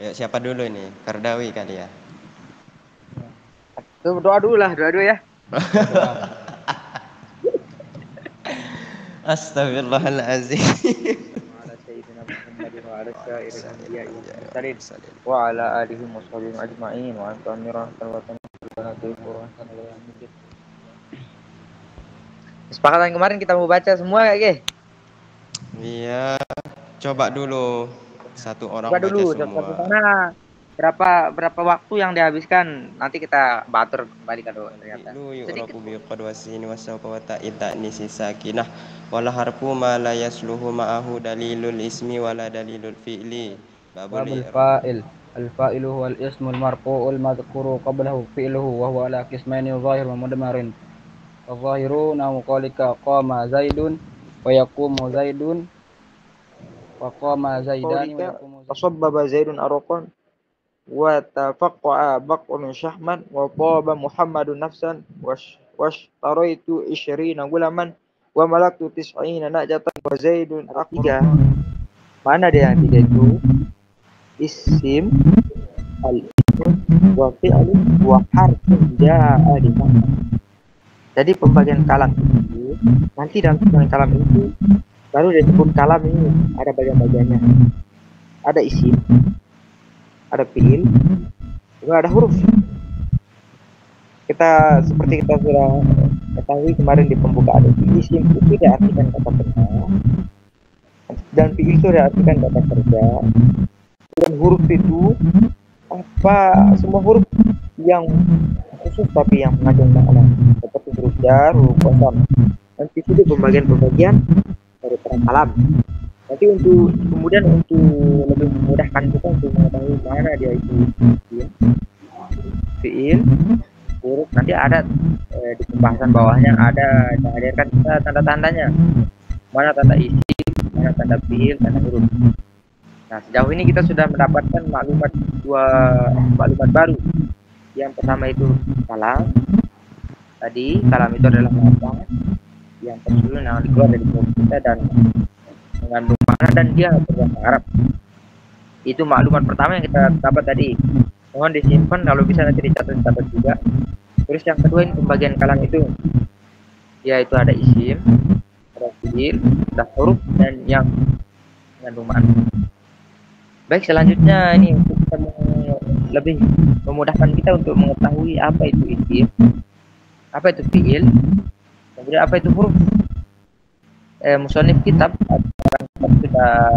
Ya, siapa dulu nih? Kardawi kali ya. Tuh, doa dulu lah, doa dulu ya. Astagfirullahalazim. Ala sayyidina Muhammadin wa ala sa'iril anbiya'i wal mursalin wa ala alihi wa sahbihi ajma'in wa anta amirahatan wa tanfirahatan wa tanfirahatan. Kesepakatan kemarin kita mau baca semua kayak gini. Iya, coba dulu satu orang Coba baca dulu satu semua. sana berapa waktu yang dihabiskan, nanti kita batur kembali kalau ternyata Fi'lu sedikit. yu'rabu bi qadwasin wa sawfa wa ta'ita nisi sakinah wala harfu ma la yasluhu ma'ahu dalilul ismi wala dalilul fi'li. Babul babul i'rab. fa'il al-fa'ilu huwa al-ismu al-marfu'u al-madhkuru qablahu fi'luhu wa huwa ala qismaini zahir wa mudmarin. Al-zahiru nahu qalika qama zaidun wa yaqumu zaidun wa qama zaidani wa Qaulika yaqumu zaidun. tasabbaba zaidun arqan wa tafaqqa'a baqrun syahman wa taba muhammadun nafsan washtaraitu 20 gulaman wa malaktu 90 najatan wa zaidun tiga. Mana dia yang tiga itu? Isim, al-ism, wa fi'lun, wa harfun ja'a di mana. Jadi pembagian kalam itu, nanti dalam pembagian kalam itu baru disebut kalam ini ada bagian-bagiannya. Ada isim, ada fi'il, juga ada huruf. Seperti kita sudah ketahui kemarin di pembukaan, isim itu diartikan kata benda dan fi'il itu diartikan kata kerja. Dan huruf itu semua huruf yang khusus tapi yang mengandung makna, seperti huruf jar, huruf qasam. Nanti itu pembagian dari kalam. Nanti untuk lebih memudahkan kita untuk mengetahui mana dia itu fi'il, huruf, nanti ada di pembahasan bawahnya ada dihadirkan kita tanda-tandanya. Mana tanda isim, mana tanda fi'il, tanda huruf. Nah, sejauh ini kita sudah mendapatkan dua maklumat baru. Yang pertama itu kalam. Tadi kalam itu adalah lafaz yang tersusun yang keluar dari mulut kita dan mengandung makna dan dia berbahasa Arab. Itu maklumat pertama yang kita dapat tadi. Mohon disimpan, kalau bisa nanti dicatat juga. Terus yang kedua ini pembagian kalam itu, yaitu ada isim, ada fi'il, ada huruf dan yang mengandung makna. Baik, selanjutnya ini untuk kita lebih memudahkan kita untuk mengetahui apa itu isim, apa itu fi'il, kemudian apa itu huruf. Musonif kitab sudah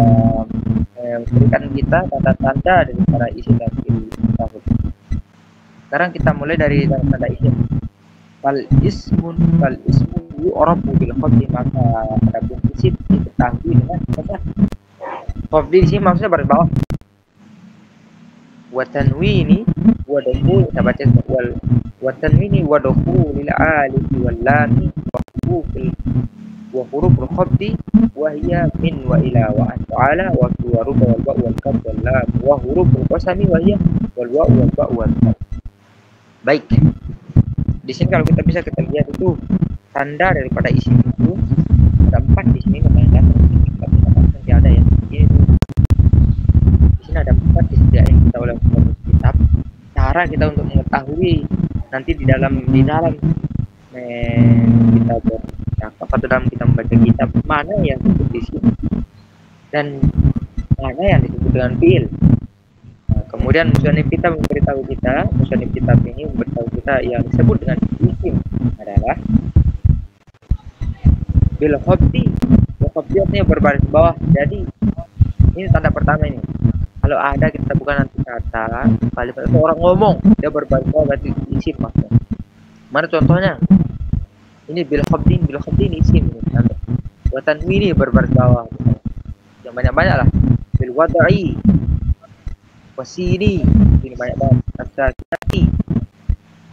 memberikan kita tanda-tanda dari para isim dan fi'il. Sekarang kita mulai dari tanda isim. Fal ismu yu'rabu bil khabdi, maka adapun isim diketahui dengan kata khabdi. Di sini maksudnya baris bawah. Wa tanwini wa dukhul, kita baca wa tanwini wa dukhulil alif wal lam wa huruful khabdi wa hiya min wa ila wa an ta'ala wa fi wa ruba wal ba wal kaf wal lam wa huruful qasami wa hiya wal wa wal ba wal ta. Baik. Di sini kalau kita bisa kita lihat itu tanda daripada isim itu ada 4 di sini, namanya nanti ada ya. Ini di sini ada 4 disediakan kita oleh kitab. Cara kita untuk mengetahui nanti di dalam kita bercakap atau dalam kita membaca kitab mana yang disebut di sini dan mana yang disebut dengan fi'il. Nah, kemudian musannif kita memberitahu kita, musannif kitab ini memberitahu kita yang disebut dengan isim adalah bil khabdi. Khabdiatnya berbaris bawah. Jadi ini tanda pertama ini. Kalau ada kita bukan nanti kata kalimat itu orang ngomong dia berbaris bawah, berarti isim maksudnya. Mana contohnya? Ini bil khabdi ini isim. Wa tanwini berbaris bawah. Yang banyak-banyak lah. Bil wad'i wasini, ini banyak banget. Asakati.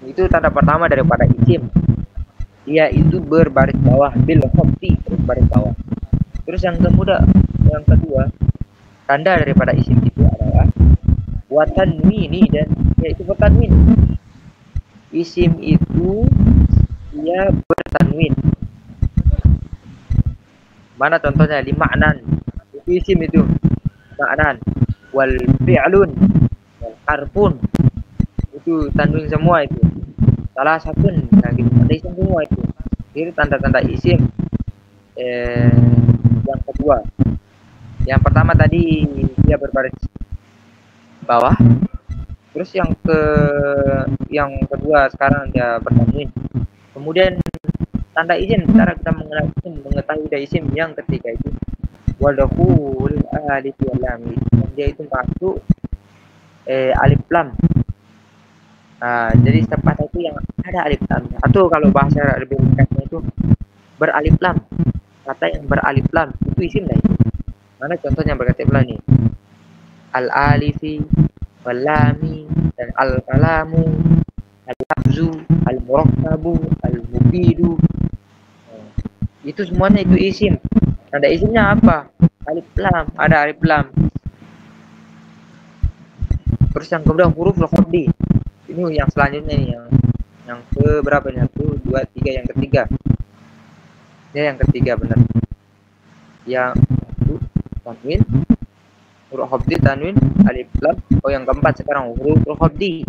Itu tanda pertama daripada isim. Dia itu berbaris bawah, bil khabdi berbaris bawah. Terus yang kedua, tanda daripada isim itu adalah wa tanwini, dan yaitu bertanwin. Isim itu dia bertanwin. Mana contohnya? Li ma'nan. Itu isim itu. Ma'nan. Wal fi'lun. harpun itu tanwin semua itu. Salah satu nah gitu, tanda isim semua itu. Itu tanda-tanda isim. Yang kedua, yang pertama tadi dia berbaris bawah. Terus yang kedua sekarang dia bertanwin. Kemudian tanda isim, cara kita mengetahui tanda isim yang ketiga itu wadahul alif wal lam. Dia itu masuk alif lam. Nah, jadi setiap kata itu yang ada alif lam. Atau kalau bahasa lebih ringkasnya itu beralif lam. Kata yang beralif lam itu isim lah itu. Mana contohnya berkata nih? Al-alifi, wal-lami, dan al-kalamu, al-lafzu, al-murakkabu, al-mufidu. Itu semuanya itu isim. Tanda isimnya apa? Alif lam, ada alif lam. Terus yang kedua huruf al-khafdi. Ini yang selanjutnya nih yang ke berapa nih? 1, 2, 3, yang ketiga. Ya yang ketiga benar. Yang tanwin, huruf khafdi, tanwin, alif lam. Oh yang keempat sekarang huruf khafdi.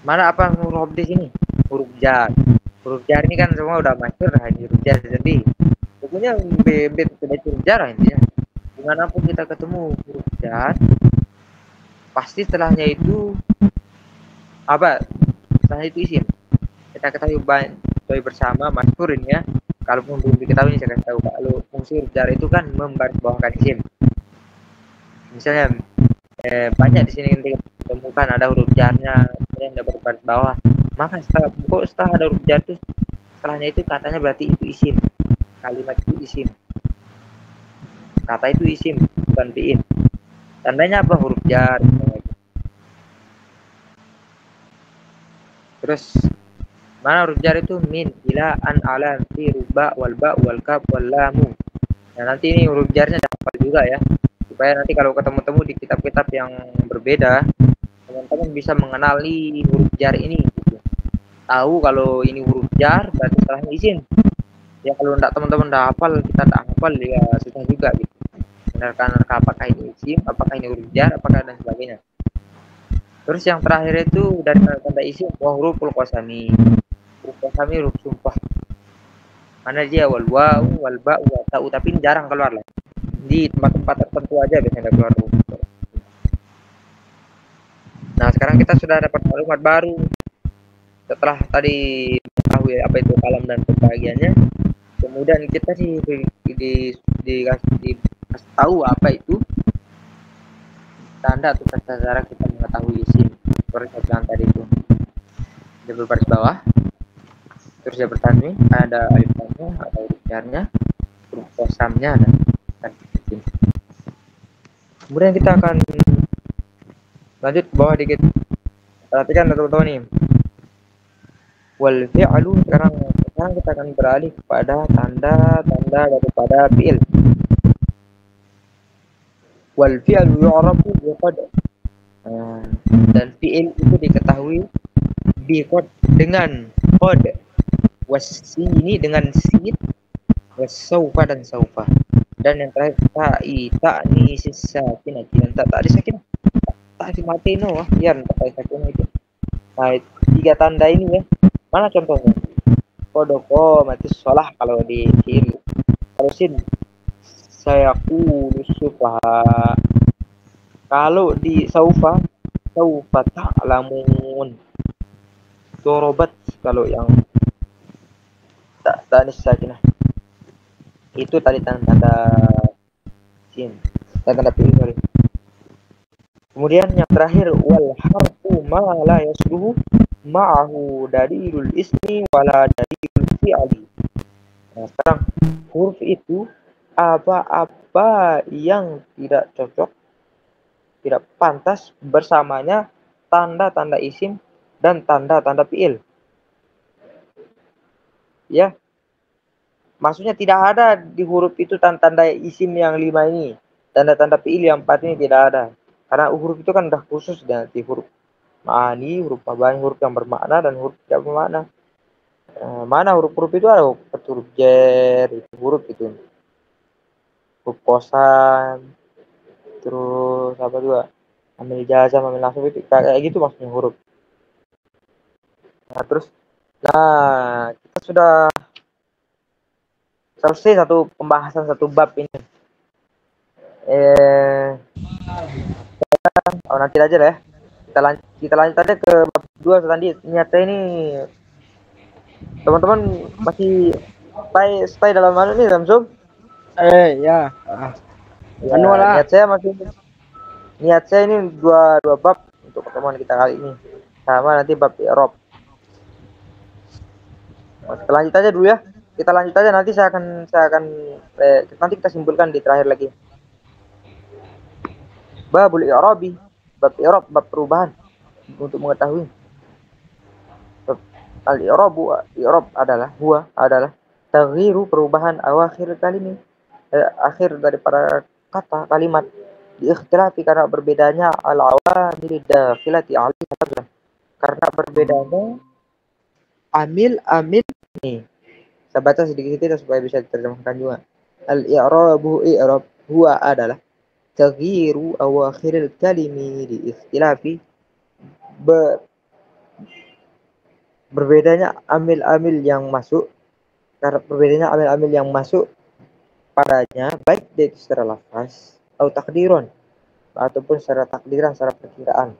Mana apa huruf khafdi sini? Huruf jar. Huruf jar ini kan semua udah masyhur huruf jar jadi. Pokoknya bebet tidak huruf jar intinya. Dimanapun kita ketemu huruf jar, pasti setelahnya itu apa? Setelahnya itu isim. Kita ketahui bersama masyhur ini ya. Kalaupun belum diketahui saya kasih tahu kalau fungsi huruf jar itu kan membarisbawahkan isim. Misalnya banyak di sini ditemukan ada huruf jarnya yang ada berbaris bawah. Maka setelah ada huruf jar itu setelahnya itu katanya berarti itu isim. Kalimat itu isim. Kata itu isim bukan fi'il. Tandanya apa? Huruf jar. Terus mana huruf jar itu min, ila, an, ala, fi, ruba, wal ba, wal kaf, wal lamu. Nah nanti ini huruf jarnya dapat juga ya, supaya nanti kalau ketemu-temu di kitab-kitab yang berbeda, teman-teman bisa mengenali huruf jar ini. Gitu. Tahu kalau ini huruf jar berarti salahnya isim. Ya kalau enggak teman-teman udah hafal, kita tak hafal ya susah juga gitu. Benarkan apakah ini isim, apakah ini huruf jar, apakah dan sebagainya. Terus yang terakhir itu dari tanda isim huruful qasami. Huruf qasami huruf sumpah. Mana dia wal waw, wal ba, wa ta'u, tapi ini jarang keluar lah. Di tempat-tempat tertentu aja biasanya keluar. Nah, sekarang kita sudah dapat maklumat baru. Setelah tadi mengetahui apa itu kalam dan pembagiannya, kemudian kita dikasih tahu apa itu tanda atau tata cara kita mengetahui isim. Seperti saya bilang tadi itu. Dia berbaris bawah. Terus dia bertanwin, ada alif lamnya, ada huruf jarnya, huruf qasamnya, dan isim. Kemudian kita akan lanjut ke bawah dikit. Perhatikan teman-teman nih. Wal fi'lu sekarang kita akan beralih kepada tanda-tanda daripada fi'il. Wal fi'lu yu'rafu bi qad. Dan fi'il itu diketahui bi qad dengan qad. Wasini dengan sin, wasaufa dan saufa. Dan yang terakhir ta'ni sakinah dan tak disakinah. Tak dimatiin wah, ya tak sakinah itu. Nah, tiga tanda ini ya. Mana contohnya? Kodoko mati sholah kalau di fi'il. Kalau sin sayaku sufaha. Kalau di saufa ta'lamun. Dorobat kalau yang tak sakinah. Itu tadi tanda-tanda sin. Tanda-tanda fi'il sorry. Kemudian yang terakhir wal harfu ma la yasluhu ma'ahu dalilul ismi wala dalilul fi'li. Nah, sekarang huruf itu apa-apa yang tidak cocok, tidak pantas bersamanya tanda-tanda isim dan tanda-tanda fi'il. Ya. Maksudnya tidak ada di huruf itu tanda-tanda isim yang 5 ini. Tanda-tanda fi'il yang 4 ini tidak ada. Karena huruf itu kan udah khusus di huruf ma'ani, huruf mabani, huruf yang bermakna dan huruf tidak bermakna. Mana huruf-huruf itu ada huruf jar, huruf itu. Huruf kosan, terus apa juga? amil jazam, amil nasab itu kayak gitu maksudnya huruf. Nah, terus kita sudah selesai satu pembahasan satu bab ini. Nanti aja lah ya. Kita lanjut aja ke bab 2 tadi. Nyata ini teman-teman masih stay dalam mana nih, Samsung? Ya. Ya, Anu lah. niat saya ini dua bab untuk pertemuan kita kali ini. Sama nanti bab i'rab. Kita lanjut aja dulu ya. Kita lanjut aja, nanti saya akan nanti kita simpulkan di terakhir lagi. Babul i'rabi, bab i'rab, bab perubahan untuk mengetahui. I'rab adalah taghyiru, perubahan awakhir kalimat, akhir daripada kata kalimat, diikhtilafi karena berbedanya al-awamil dakhilati alaihi, karena berbedanya amil nih. Saya baca sedikit supaya bisa diterjemahkan juga. I'rab huwa adalah taghyiru awakhiril kalimi diikhtilafi, berbedanya amil-amil yang masuk, karena berbedanya amil-amil yang masuk padanya, baik dari secara lafaz atau takdiron, ataupun secara takdiran, secara perkiraan.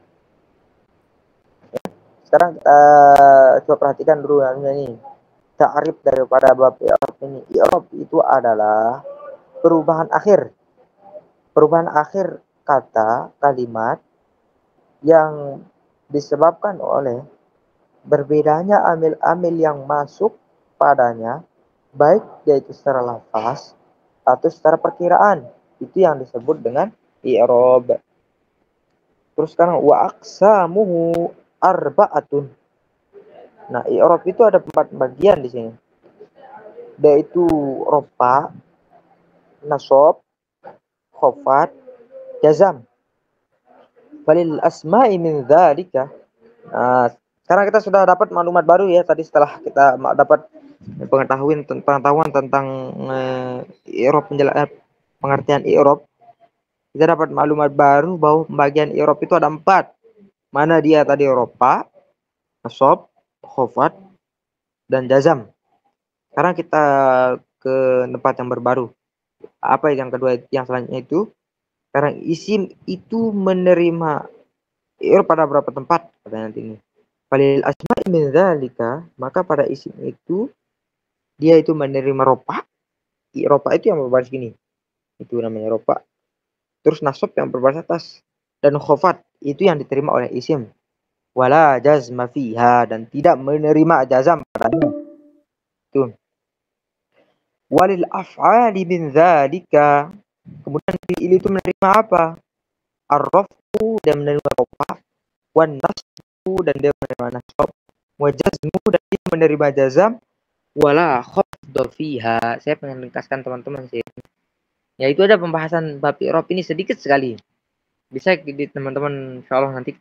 Sekarang kita coba perhatikan dulu ini ta'rif daripada bab i'rab ini. I'rab itu adalah perubahan akhir kata kalimat yang disebabkan oleh berbedanya amil-amil yang masuk padanya, baik yaitu secara lafaz atau secara perkiraan. Itu yang disebut dengan i'rab. Terus sekarang wa aqsamuhu arba'atun. Nah, i'rab itu ada 4 bagian di sini. Yaitu rofa, nasab, khafat, jazam. Walil asma'i min dzalika. Nah, sekarang kita sudah dapat maklumat baru ya tadi, setelah kita dapat pengetahuan tentang i'rab, pengertian i'rab. Kita dapat maklumat baru bahwa pembagian i'rab itu ada 4. Mana dia tadi? Rofa, nasab, khafat, dan jazam. Sekarang kita ke tempat yang berbaru. Apa yang kedua, yang selanjutnya itu? Sekarang isim itu menerima i'rab pada berapa tempat? Pada nanti ini. Falil asma'i min dzalika, maka pada isim itu dia itu menerima rofa. Rofa itu yang berbaris gini. Itu namanya rofa. Terus nasab yang berbaris atas. Dan khafat itu yang diterima oleh isim. Wala jazma fiha, dan tidak menerima jazam padanya. Itu. Walil af'ali min dzalika, kemudian fi'il itu menerima apa? Ar-raf'u, dan menerima rofa. Wan nasbu, dan dia menerima nasab. Wa jazmu, dan dia menerima jazam. Wala khafdha fiha. Saya pengen ringkaskan teman-teman sih. Ya, itu ada pembahasan bab i'rab ini sedikit sekali. Bisa di teman-teman, insyaallah nanti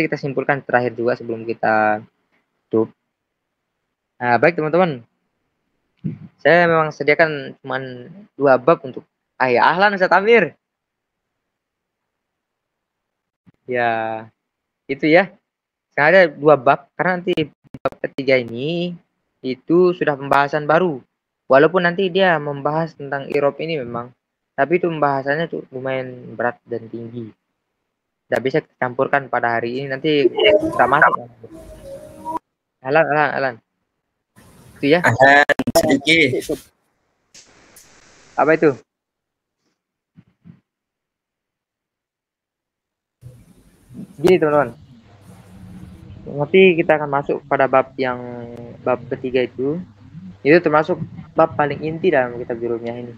kita simpulkan terakhir juga sebelum kita tutup. Nah, baik teman-teman. Saya memang sediakan cuma 2 bab untuk ahlan Ustaz Amir. Ya, itu ya. Sekarang ada 2 bab, karena nanti bab ketiga ini itu sudah pembahasan baru. Walaupun nanti dia membahas tentang i'rab ini memang, tapi itu pembahasannya tuh lumayan berat dan tinggi. Tidak bisa kita campurkan pada hari ini, nanti tidak masuk. Alan. Itu ya. Sedikit. Apa itu? Gini teman-teman. Nanti kita akan masuk pada bab ketiga itu. Itu termasuk bab paling inti dalam kitab Jurumiyah ini.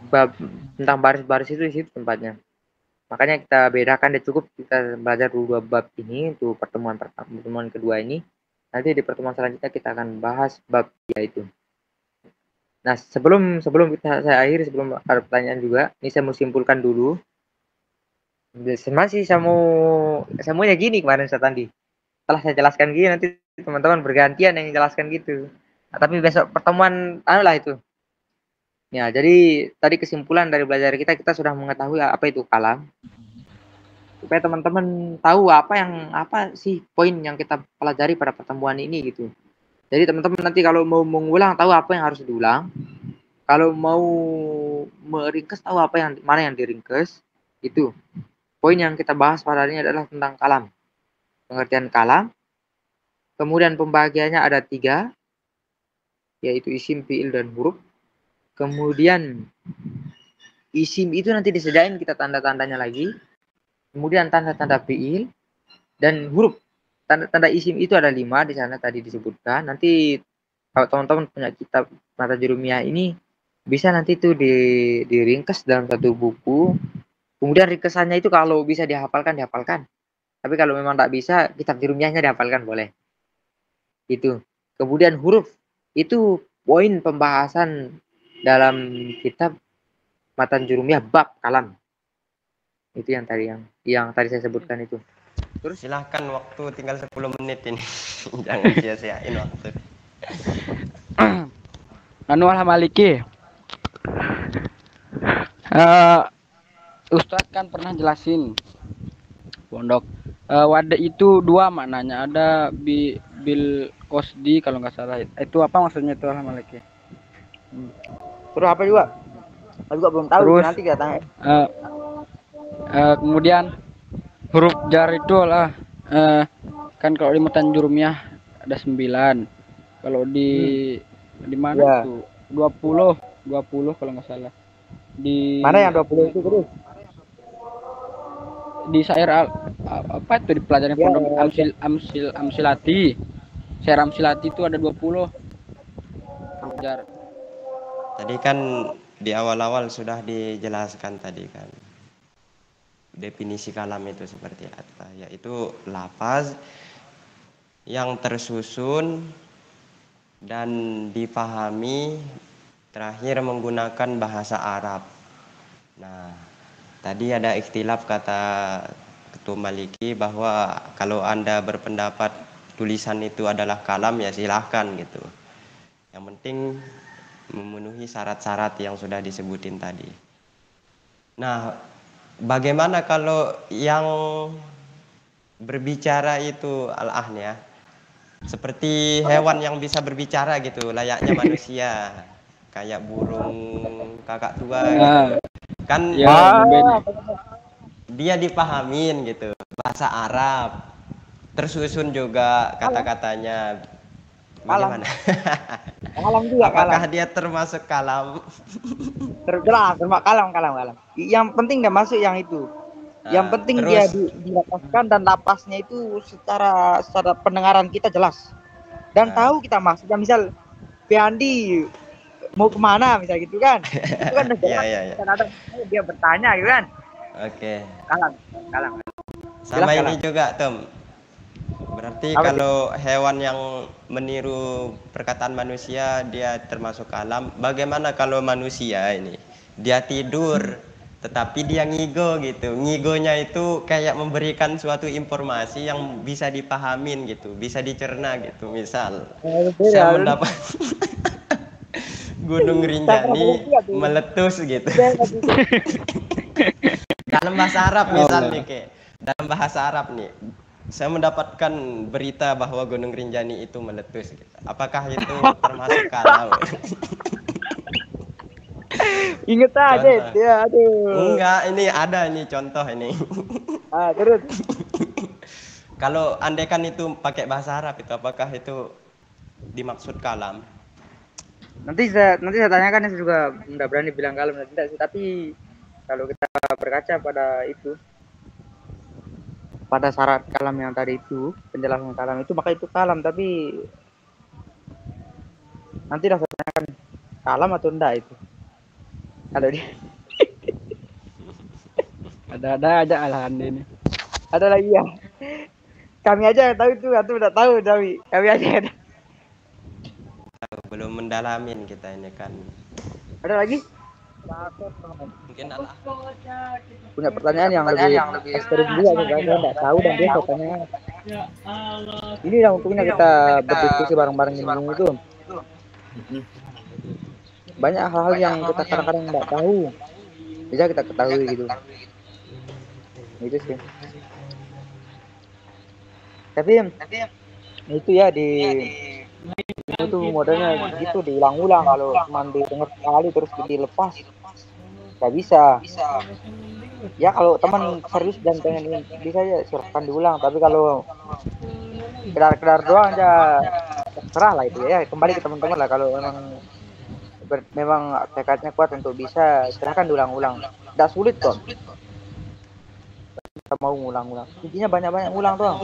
Bab tentang baris-baris itu di situ tempatnya. Makanya kita bedakan, deh, cukup kita belajar dulu 2 bab ini untuk pertemuan kedua ini. Nanti di pertemuan selanjutnya kita akan bahas bab 3 itu. Nah, sebelum saya akhiri, sebelum ada pertanyaan juga, ini saya mau simpulkan dulu. Masih saya maunya gini kemarin Ustaz Andi. Setelah saya jelaskan gini, nanti teman-teman bergantian yang jelaskan gitu. Nah, tapi besok pertemuan lah itu. Ya, jadi tadi kesimpulan dari belajar kita sudah mengetahui apa itu kalam. supaya teman-teman tahu apa sih poin yang kita pelajari pada pertemuan ini gitu. Jadi teman-teman nanti kalau mau mengulang tahu apa yang harus diulang. Kalau mau meringkas tahu mana yang diringkas. Itu. Poin yang kita bahas pada hari ini adalah tentang kalam. Pengertian kalam. Kemudian pembagiannya ada 3, yaitu isim, fiil, dan huruf. Kemudian isim itu nanti disediain kita tanda-tandanya lagi. Kemudian tanda-tanda fiil dan huruf. Tanda-tanda isim itu ada 5 di sana tadi disebutkan. Nanti kalau teman-teman punya kitab mata jurumiyah ini bisa nanti itu diringkas dalam satu buku. Kemudian ringkesannya itu kalau bisa dihafalkan. Tapi kalau memang tak bisa, kitab jurumiyahnya dihafalkan boleh. Itu. Kemudian huruf itu poin pembahasan dalam kitab matan jurumiyah bab kalam. Itu yang tadi saya sebutkan itu. Terus silahkan, waktu tinggal 10 menit ini. Jangan sia-siain waktu. Anu Al-Maliki. Ustadz kan pernah jelasin pondok wada itu 2 maknanya, ada bil qasdi kalau nggak salah. Itu apa maksudnya itu Al-Maliki? Terus apa juga? Aku juga belum tahu. Terus, nanti kita tanya. Kemudian huruf jar itu lah kan kalau di matan jurumiyah ada 9. Kalau di mana tuh 20 kalau nggak salah. Di Mana yang 20 itu terus? Di syair apa itu di pelajaran pondok Amsilati. Syair Amsilati itu ada 20 jar. Tadi kan di awal-awal sudah dijelaskan tadi kan. Definisi kalam itu seperti apa? Yaitu lafaz yang tersusun dan dipahami terakhir menggunakan bahasa Arab. Nah, tadi ada ikhtilaf kata Ketua Maliki bahwa kalau Anda berpendapat tulisan itu adalah kalam, ya silahkan gitu. Yang penting memenuhi syarat-syarat yang sudah disebutin tadi. Nah, bagaimana kalau yang berbicara itu al-ahn ya? Seperti hewan yang bisa berbicara gitu, layaknya manusia. Kayak burung kakak tua gitu. Kan Ya, dia dipahamin gitu, bahasa Arab. Tersusun juga kata-katanya. Bagaimana? Kalam juga Apakah kalam. dia termasuk kalam? Terjelas, kalam. Yang penting nggak masuk yang itu. Yang penting dia Terus dilapaskan dan lapasnya itu secara pendengaran kita jelas. Dan tahu kita maksudnya, misal Piandi mau kemana misal gitu kan. Itu kan udah jelas. Iya. Kan ada dia bertanya gitu kan. Oke. Kalam. Sama Jelas, ini kalam. juga, Tom. Berarti Apa kalau hewan yang meniru perkataan manusia dia termasuk kalam. Bagaimana kalau manusia ini? Dia tidur tetapi dia ngigo gitu. Ngigonya itu kayak memberikan suatu informasi yang bisa dipahamin gitu, bisa dicerna gitu. Misal saya mendapat Gunung Rinjani meletus gitu. Dalam bahasa Arab misal nih, dalam bahasa Arab nih, saya mendapatkan berita bahwa Gunung Rinjani itu meletus gitu. Apakah itu termasuk kalam? Ingat aja ya, aduh. Enggak, ini ada ini contoh ini. Terus Kalau andaikan itu pakai bahasa Arab itu, apakah itu dimaksud kalam? nanti saya tanyakan, saya juga nggak berani bilang kalam tidak sih, tapi kalau kita berkaca pada syarat kalam yang tadi itu, penjelasan kalam itu, maka itu kalam. Tapi nanti saya tanyakan kalam atau enggak itu. Ada dia. ada aja alahan ini. Ada lagi ya. Kami aja yang tahu itu, atau udah tahu Dawi. Kami aja yang tahu. Belum mendalamin kita ini kan. Ada lagi? Mungkin Allah Punya pertanyaan yang lebih ekstrim juga, saya nggak tahu dan dia saya tanya. Ini yang untungnya kita berdiskusi bareng-bareng ini itu. Banyak hal-hal yang kita kadang-kadang nggak tahu, bisa kita ketahui gitu. Itu sih. Tapi itu ya di itu modelnya gitu diulang-ulang, kalau cuma didengar sekali terus dilepas nggak bisa. Ya kalau teman serius dan pengen bisa ya silahkan diulang, tapi kalau kedar-kedar doang aja terserah lah itu ya, kembali ke teman-teman lah. Kalau memang tekadnya kuat untuk bisa, silahkan diulang-ulang, tidak sulit kok. Kita mau ngulang-ulang, intinya banyak-banyak ngulang doang.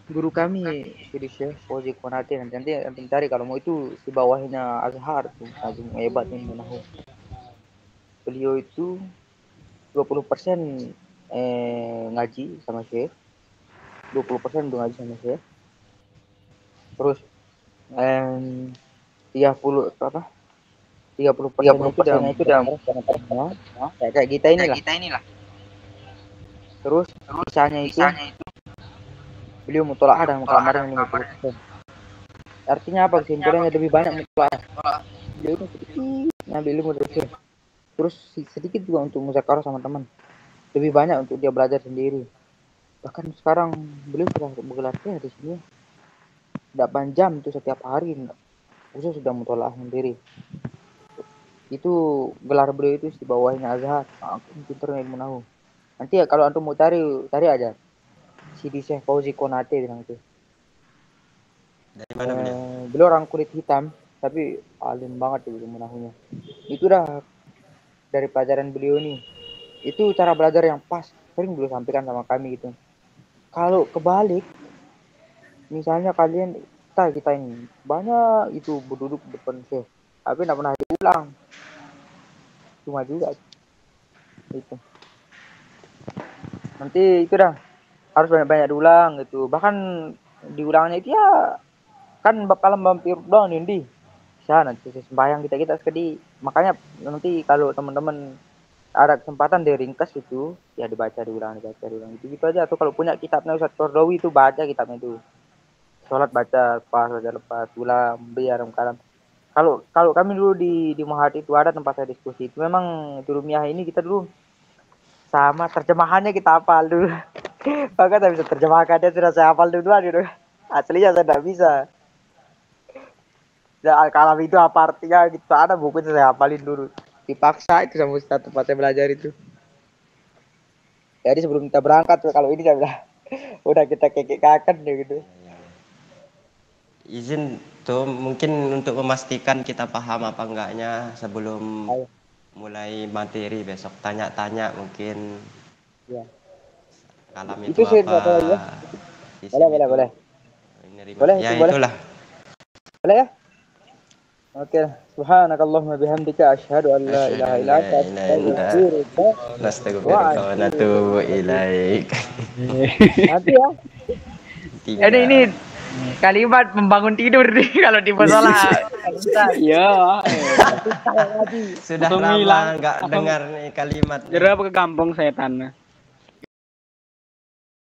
Guru kami jadi Syekh Fauzi Konate, nanti cari kalau mau, itu di bawahnya Azhar tuh, Azim hebat nih menahu. Beliau itu 20% ngaji sama Syekh, 20% untuk ngaji sama Syekh, terus 30 apa 30% itu udah kayak kita inilah. Terus sisanya itu beliau mutolaah dan mukalamarnya 50%. Artinya apa kesimpulannya? Lebih banyak mutolaah. Beliau itu sedikit ngambil ilmu dari Syekh, terus sedikit juga untuk muzakarah sama teman, lebih banyak untuk dia belajar sendiri. Bahkan sekarang beliau sudah bergelar Syekh di sini, 8 jam itu setiap hari, khusus sudah mutolaah sendiri. Itu gelar beliau itu di bawahnya Azhar. Aku pintar ilmu nahu. Nanti ya kalau antum mau cari aja Sidi Syekh Fauzi Konate bilang itu. Dari mana beliau? Beliau orang kulit hitam tapi alim banget ilmu nahunya. Itu dah dari pelajaran beliau nih. Itu cara belajar yang pas, sering beliau sampaikan sama kami gitu. Kalau kebalik, misalnya kalian kita ini banyak itu berduduk depan Syekh, tapi tidak pernah diulang, cuma juga itu. Nanti itu dah harus banyak-banyak diulang gitu. Bahkan diulangnya itu ya kan bakalan mampir doang nih bisa nanti sembahyang kita sekali. Makanya nanti kalau teman-teman ada kesempatan diringkas itu ya diulang gitu aja. Atau kalau punya kitabnya Ustaz Kordowi itu baca kitabnya itu, sholat baca lepas ulang biar kalam. Kalau kami dulu di Mahat itu ada tempat saya diskusi itu, memang di Rumiah ini kita dulu sama terjemahannya kita hafal dulu. Bahkan saya bisa terjemahkannya, sudah saya hafal duluan gitu. Aslinya saya tidak bisa. Ya, kalam itu apa artinya gitu, ada buku itu saya hafalin dulu. Dipaksa itu sama Ustaz tempat saya belajar itu. Jadi sebelum kita berangkat kalau ini saya udah kita kekekakan ya gitu. Izin tuh mungkin untuk memastikan kita paham apa enggaknya sebelum mulai materi besok, tanya-tanya mungkin ya. kalam itu apa ya. Boleh. Boleh, ya itu itulah. Boleh ya. Oke, subhanakallahumma bihamdika asyhadu an la ilaha illa anta astaghfiruka wa atubu ilaik. Nanti ya. Ini kalimat membangun tidur nih kalau di musola. Iya. Sudah lama enggak dengar nih kalimat. Jera ke kampung setan.